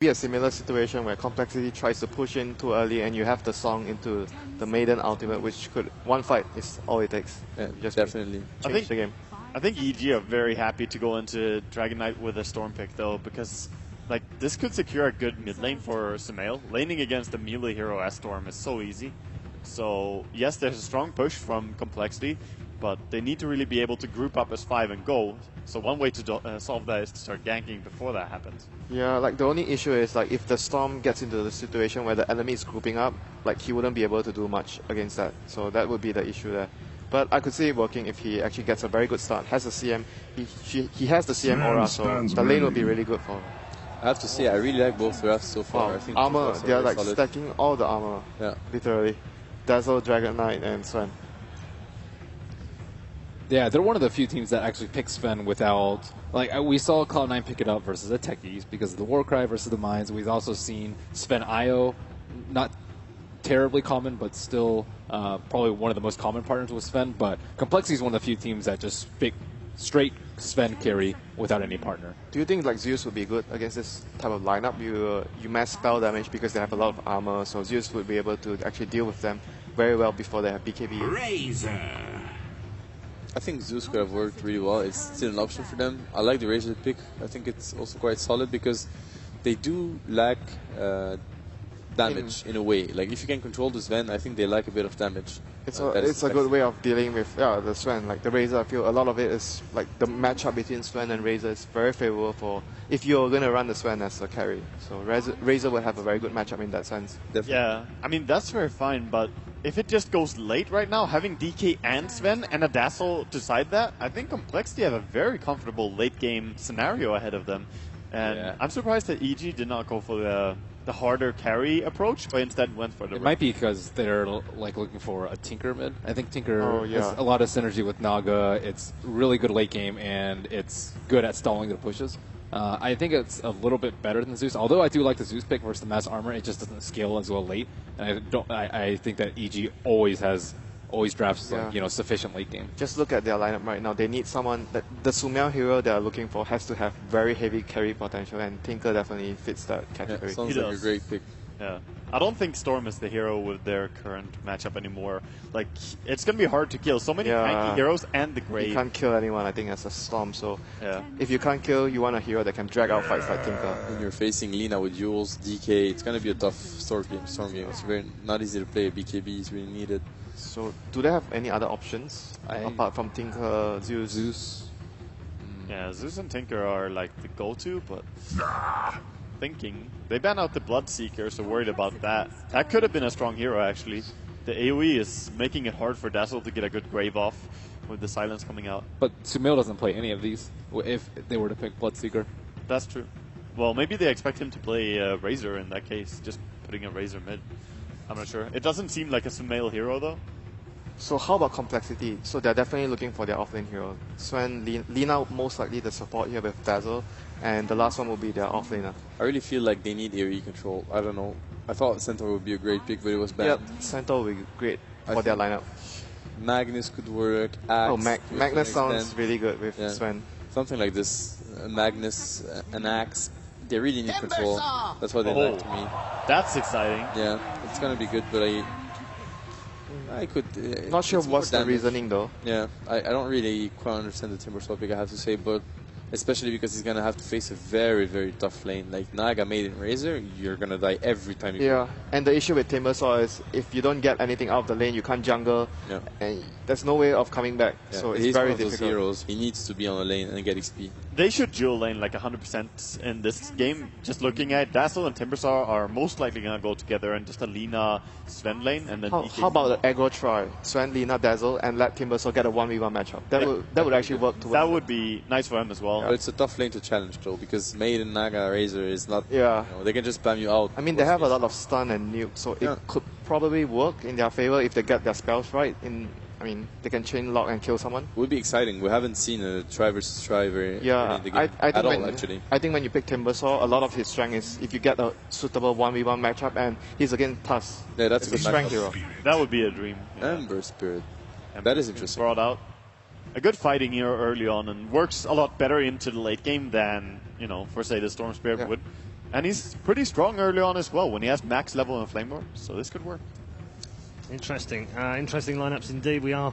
Be a similar situation where Complexity tries to push in too early and you have the song into the Maiden ultimate, which could one fight is all it takes. Yeah, Just definitely. change the game. I think EG are very happy to go into Dragon Knight with a Storm pick though, because like this could secure a good mid lane for Sumail. Laning against a melee hero as Storm is so easy. So yes, there's a strong push from Complexity, but they need to really be able to group up as 5 and go. So one way to solve that is to start ganking before that happens. Yeah, like the only issue is like if the Storm gets into the situation where the enemy is grouping up, like he wouldn't be able to do much against that. So that would be the issue there. But I could see it working if he actually gets a very good start. Has a CM, he has the CM aura, so the lane will be really good for him. I have to say, I really like both drafts so far. Wow. I think Armor, they are like solid. stacking all the armor, Yeah. literally. Dazzle, Dragon Knight, and Sven. Yeah, they're one of the few teams that actually pick Sven without... Like, we saw Cloud9 pick it up versus the Techies because of the Warcry versus the Mines. We've also seen Sven IO, not terribly common, but still probably one of the most common partners with Sven. But Complexity is one of the few teams that just pick straight Sven carry without any partner. Do you think like Zeus would be good against this type of lineup? You mass spell damage because they have a lot of armor, so Zeus would be able to actually deal with them very well before they have BKB. Razor. I think Zeus could have worked really well. It's still an option for them. I like the Razor pick. I think it's also quite solid because they do lack damage in a way. Like if you can control the Sven, I think they lack a bit of damage. It's a good way of dealing with the Sven. Like the Razor, I feel a lot of it is like the matchup between Sven and Razor is very favorable for if you're going to run the Sven as a carry. So Razor will have a very good matchup in that sense. Definitely. Yeah, I mean that's very fine, but if it just goes late right now, having DK and Sven and a Dazzle decide that, I think Complexity have a very comfortable late game scenario ahead of them. And Yeah. I'm surprised that EG did not go for the harder carry approach, but instead went for the... It might be because they're like looking for a Tinker mid. I think Tinker yeah. has a lot of synergy with Naga. It's really good late game, and it's good at stalling the pushes. I think it's a little bit better than Zeus, although I do like the Zeus pick versus the mass armor. It just doesn't scale as well late, and I think that EG always drafts like, sufficient late game. Just look at their lineup right now. They need someone that the Sumail hero they are looking for has to have very heavy carry potential, and Tinker definitely fits that category. Yeah, sounds He like a does. great pick. Yeah. I don't think Storm is the hero with their current matchup anymore. Like, it's going to be hard to kill. So many tanky heroes and the You Grave. can't kill anyone, I think, as a Storm. So Yeah. if you can't kill, you want a hero that can drag out fights like Tinker. When you're facing Lina with Jules, DK, it's going to be a tough storm game. It's very not easy to play. BKB is really needed. So do they have any other options apart from Tinker, Zeus? Yeah, Zeus and Tinker are like the go-to, but thinking. They ban out the Bloodseeker, so worried about that. That could have been a strong hero, actually. The AoE is making it hard for Dazzle to get a good Grave off with the silence coming out. But Sumail doesn't play any of these if they were to pick Bloodseeker. That's true. Well, maybe they expect him to play Razor in that case, just putting a Razor mid. I'm not sure. It doesn't seem like a Sumail hero, though. So how about Complexity? So they're definitely looking for their offlane hero. Sven, Lina most likely the support here with Dazzle, and the last one will be their offlaner. I really feel like they need AoE control. I don't know. I thought Centaur would be a great pick, but it was bad. Yep, Centaur will be great for their lineup. Magnus could work. Axe, Oh, to an Magnus sounds extent. really good with Yeah. Sven. Something like this. Magnus, an Axe. They really need control. That's what they like to me. That's exciting. Yeah, it's gonna be good, but I could. Not sure it's more what's the damage. reasoning though. Yeah, I don't really quite understand the Timber topic, I have to say, but especially because he's gonna have to face a very, very tough lane. Like Naga Maiden Razor, you're gonna die every time you Yeah, and the issue with Timbersaw is if you don't get anything out of the lane, you can't jungle, Yeah. and there's no way of coming back. Yeah, So it's he's very one of those difficult. heroes. He needs to be on the lane and get XP. They should dual lane like 100% in this game. Just looking at Dazzle and Timbersaw are most likely going to go together in just a Lina Sven lane. And then How about the aggro try? Sven, Lina, Dazzle, and let Timbersaw get a 1v1 matchup. That would actually work towards That would be nice for him as well. But it's a tough lane to challenge though, because Maiden, Naga, Razor is not. Yeah. They can just spam you out. I mean, they have a lot of stun and nuke, so it could probably work in their favor if they get their spells right. They can chain lock and kill someone. It would be exciting. We haven't seen a try versus try in the game I think at all, actually. I think when you pick Timbersaw, a lot of his strength is if you get a suitable 1v1 matchup and he's against Tusk. Yeah, that's It's a a good strength matchup. hero. That would be a dream. Yeah. Ember Spirit. That is interesting. Brought out. A good fighting hero early on and works a lot better into the late game than, for say, the Storm Spirit would. And he's pretty strong early on as well when he has max level in Flame Lord, so this could work. Interesting. Interesting lineups indeed. We are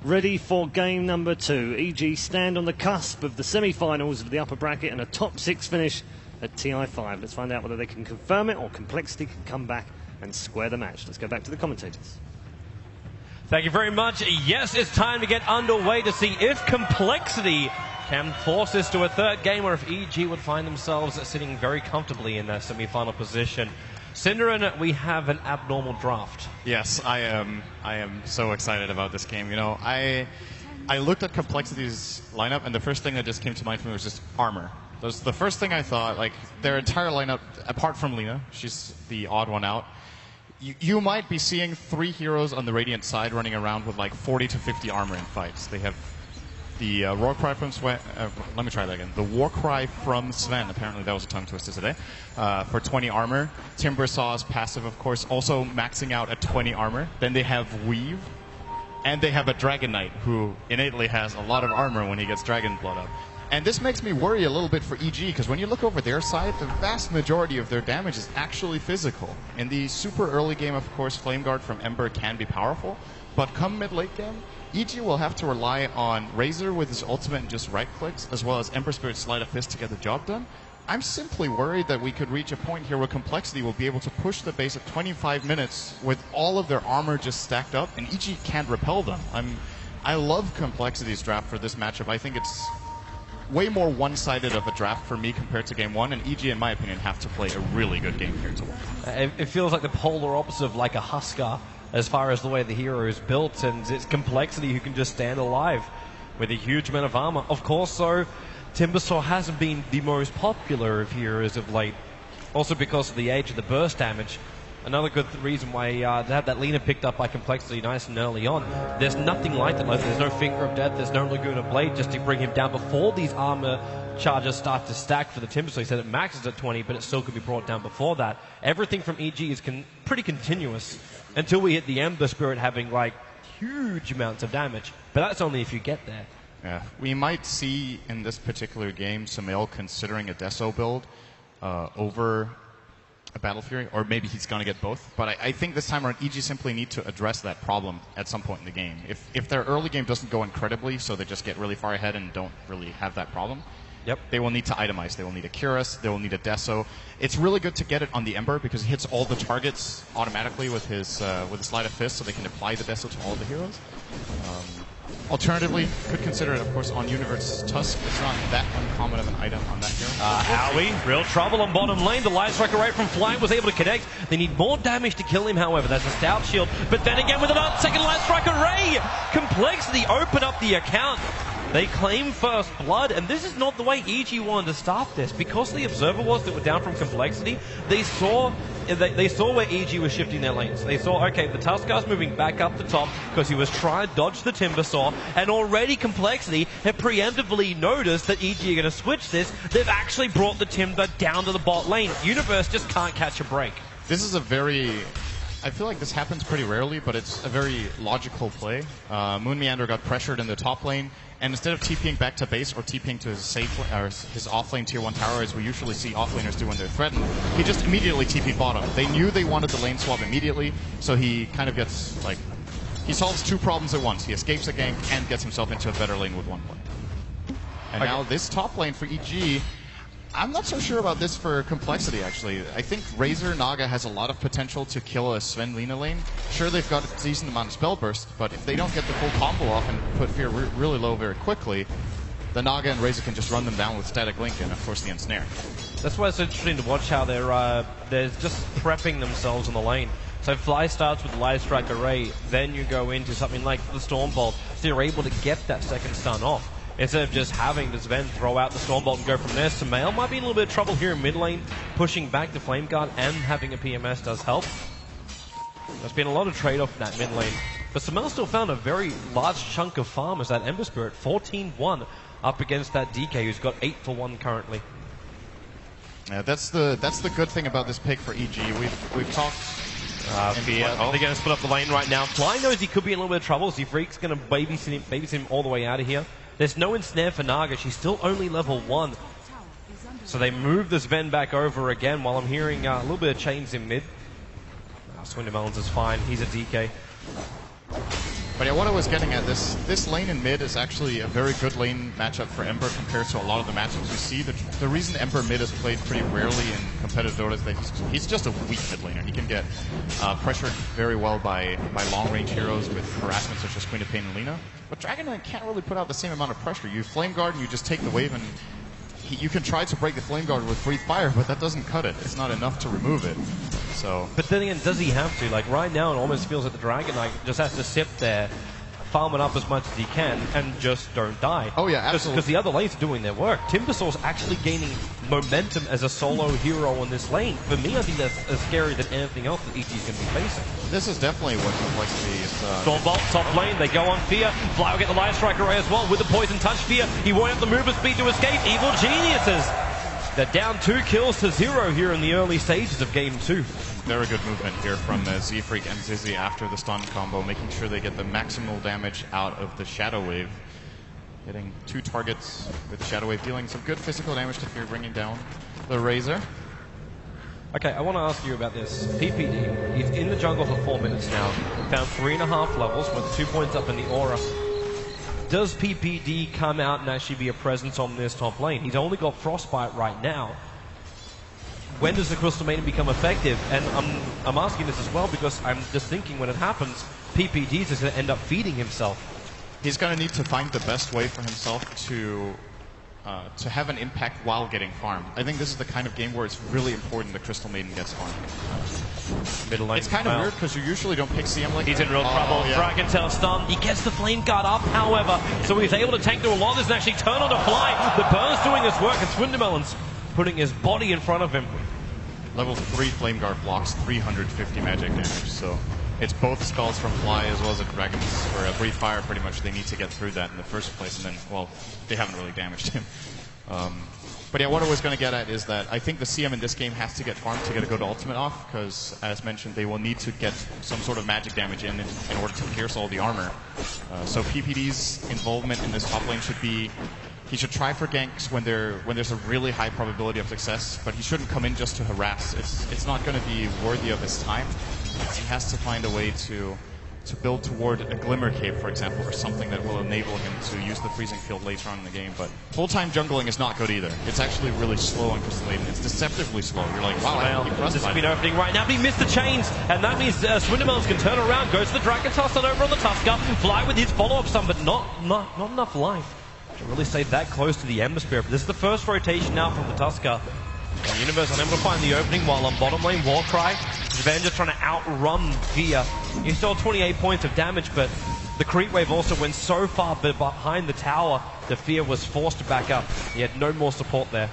ready for game number 2. EG stand on the cusp of the semi-finals of the upper bracket and a top 6 finish at TI5. Let's find out whether they can confirm it or Complexity can come back and square the match. Let's go back to the commentators. Thank you very much. Yes, it's time to get underway to see if Complexity can force this to a third game or if EG would find themselves sitting very comfortably in their semi-final position. Cinderin, we have an abnormal draft. Yes, I am so excited about this game. You know, I looked at Complexity's lineup, and the first thing that just came to mind for me was just armor. That was the first thing I thought. Like, their entire lineup, apart from Lina, she's the odd one out. You might be seeing 3 heroes on the Radiant side running around with like 40 to 50 armor in fights. They have the Warcry from Sven. Let me try that again. The Warcry from Sven. Apparently that was a tongue twister today. For 20 armor. Timbersaw's passive, of course, also maxing out at 20 armor. Then they have Weave. And they have a Dragon Knight, who innately has a lot of armor when he gets Dragon Blood up. And this makes me worry a little bit for EG, because when you look over their side, the vast majority of their damage is actually physical. In the super early game, of course, Flame Guard from Ember can be powerful, but come mid-late game, EG will have to rely on Razor with his ultimate and just right-clicks, as well as Ember Spirit's Sleight of Fist to get the job done. I'm simply worried that we could reach a point here where Complexity will be able to push the base at 25 minutes with all of their armor just stacked up, and EG can't repel them. I love Complexity's draft for this matchup. I think it's way more one-sided of a draft for me compared to game 1, and EG, in my opinion, have to play a really good game here to win. It feels like the polar opposite of like a Huskar as far as the way the hero is built, and it's Complexity who can just stand alive with a huge amount of armor. Of course, so Timbersaw hasn't been the most popular of heroes of late, also because of the age of the burst damage. Another good reason why they have that Lina picked up by Complexity nice and early on. There's nothing like that. Like, there's no Finger of Death, there's no Laguna Blade just to bring him down before these armor charges start to stack for the Timbersaw. He said it maxes at 20, but it still could be brought down before that. Everything from EG is pretty continuous until we hit the Ember Spirit having like huge amounts of damage. But that's only if you get there. Yeah, we might see in this particular game Sumail considering a Deso build over a Battle Fury, or maybe he's going to get both. But I think this time around, EG simply need to address that problem at some point in the game. If their early game doesn't go incredibly, so they just get really far ahead and don't really have that problem, they will need to itemize. They will need a Cuirass, they will need a Deso. It's really good to get it on the Ember because he hits all the targets automatically with his Sleight of Fist, so they can apply the Deso to all the heroes. Alternatively, could consider it, of course, on Universe Tusk. It's not that uncommon of an item on that hero. Howie, real trouble on bottom lane. The Light Strike Array from Flying was able to connect. They need more damage to kill him, however. That's a Stout Shield. But then again, with another second Light Strike Array, Complexity open up the account. They claim first blood, and this is not the way EG wanted to start this. Because the Observer Wards that were down from Complexity, they saw where EG was shifting their lanes. They saw, okay, the Tuskar's moving back up the top because he was trying to dodge the Timbersaw, and already Complexity had preemptively noticed that EG are going to switch this. They've actually brought the Timber down to the bot lane. Universe just can't catch a break. This is a very... I feel like this happens pretty rarely, but it's a very logical play. Moon Meander got pressured in the top lane, and instead of TPing back to base or TPing to his safe or his offlane tier 1 tower, as we usually see offlaners do when they're threatened, he just immediately TP'd bottom. They knew they wanted the lane swap immediately, so he kind of gets, like, he solves 2 problems at once. He escapes a gank and gets himself into a better lane with 1 play. And now this top lane for EG, I'm not so sure about this for Complexity, actually. I think Razor Naga has a lot of potential to kill a Sven Lina lane. Sure, they've got a decent amount of spell burst, but if they don't get the full combo off and put fear really low very quickly, the Naga and Razor can just run them down with Static Link and, of course, the Ensnare. That's why it's interesting to watch how they're just prepping themselves on the lane. So Fly starts with the Light Strike Array, then you go into something like the Stormbolt, so you're able to get that second stun off. Instead of just having the Sven throw out the Stormbolt and go from there, Sumail might be in a little bit of trouble here in mid lane. Pushing back the Flame Guard and having a PMS does help. There's been a lot of trade-off in that mid lane. But Sumail still found a very large chunk of farm as that Ember Spirit, 14-1, up against that DK, who's got 8 for 1 currently. Yeah, that's the good thing about this pick for EG. We've talked... They're going to split up the lane right now. Fly knows he could be in a little bit of trouble, so Freak's going to babysit him all the way out of here. There's no ensnare for Naga. She's still only level 1. So they move this Ven back over again while I'm hearing a little bit of chains in mid. Swindermelons is fine. He's a DK. But yeah, what I was getting at, this lane in mid is actually a very good lane matchup for Ember compared to a lot of the matchups we see. The reason Ember mid is played pretty rarely in competitive Dota is that he's just a weak mid laner. He can get pressured very well by long-range heroes with harassment such as Queen of Pain and Lina. But Dragon Knight can't really put out the same amount of pressure. You Flame Guard and you just take the wave, and you can try to break the Flame Guard with Breathe Fire, but that doesn't cut it. It's not enough to remove it. So. But then again, does he have to? Like right now, it almost feels like the Dragon Knight just has to sit there, farm it up as much as he can, and just don't die. Oh yeah, absolutely. Because the other lanes are doing their work. Timbersaur's actually gaining momentum as a solo hero on this lane. For me, I think that's as scary than anything else that EG is going to be facing. This is definitely what complexity is. Stormbolt, top lane, they go on Fear. Fly will get the Light Strike array as well with the Poison Touch Fear. He won't have the movement speed to escape. Evil Geniuses! They're down 2 kills to 0 here in the early stages of Game 2. Very good movement here from Z-Freak and Zizzy after the stun combo, making sure they get the maximal damage out of the Shadow Wave. Getting 2 targets with Shadow Wave, dealing some good physical damage to Fear, bringing down the Razor. Okay, I want to ask you about this. PPD, he's in the jungle for 4 minutes now. Found 3.5 levels with 2 points up in the aura. Does PPD come out and actually be a presence on this top lane? He's only got Frostbite right now. When does the Crystal Maiden become effective? And I'm asking this as well because I'm just thinking when it happens, PPD is going to end up feeding himself. He's going to need to find the best way for himself to have an impact while getting farmed. I think this is the kind of game where it's really important the Crystal Maiden gets farmed. Middle lane. It's kind of weird because you usually don't pick CM like he's that. in real trouble. Yeah. Dragon Tail stun. He gets the Flame Guard up, however, so he's able to tank through a lot of this and actually turn on to Fly. The burn's doing his work, and Swindermelon's putting his body in front of him. Level 3 Flame Guard blocks 350 magic damage, so it's both spells from Fly as well as a Dragon's, or a Breathe Fire pretty much. They need to get through that in the first place, and then, well, they haven't really damaged him. But yeah, what I was going to get at is that I think the CM in this game has to get farmed to get a good ultimate off, because, as mentioned, they will need to get some sort of magic damage in order to pierce all the armor. So PPD's involvement in this top lane should be, he should try for ganks when there's a really high probability of success, but he shouldn't come in just to harass. It's not going to be worthy of his time. He has to find a way to build toward a Glimmer Cave, for example, or something that will enable him to use the Freezing Field later on in the game. But full-time jungling is not good either. It's actually really slow on Crystal Maiden. It's deceptively slow. You're like, wow, I keep this has been opening right now, but he missed the chains, and that means Swindermelons can turn around, goes to the Dragon Tussle over on the Tusker, Fly with his follow-up stun, but not enough life to really stay that close to the Ember Spirit. But this is the first rotation now from the Tusker. And Universe unable to find the opening while on bottom lane, Warcry. Ven just trying to outrun Fear. He still 28 points of damage, but the creep wave also went so far behind the tower that Fear was forced to back up. He had no more support there.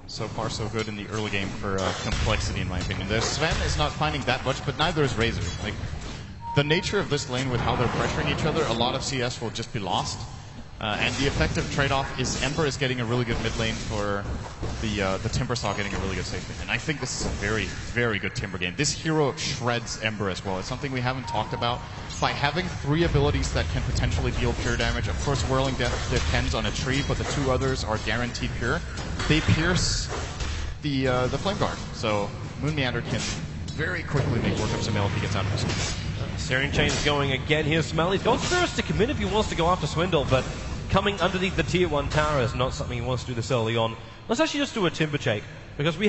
So far, so good in the early game for complexity, in my opinion. Sven is not finding that much, but neither is Razor. Like, the nature of this lane with how they're pressuring each other, a lot of CS will just be lost. And the effective trade-off is Ember is getting a really good mid lane for the Timbersaw getting a really good safe lane. And I think this is a very, very good Timber game. This hero shreds Ember as well. It's something we haven't talked about. By having 3 abilities that can potentially deal pure damage, of course Whirling Death depends on a tree, but the 2 others are guaranteed pure. They pierce the Flame Guard. So Moon Meander can very quickly make work of Sumail if he gets out of his skin. Searing Chain is going again here. Sumail, he's got Spirit to commit if he wants to go after Swindle, but coming underneath the tier 1 tower is not something he wants to do this early on. Let's actually just do a Timber Shake, because we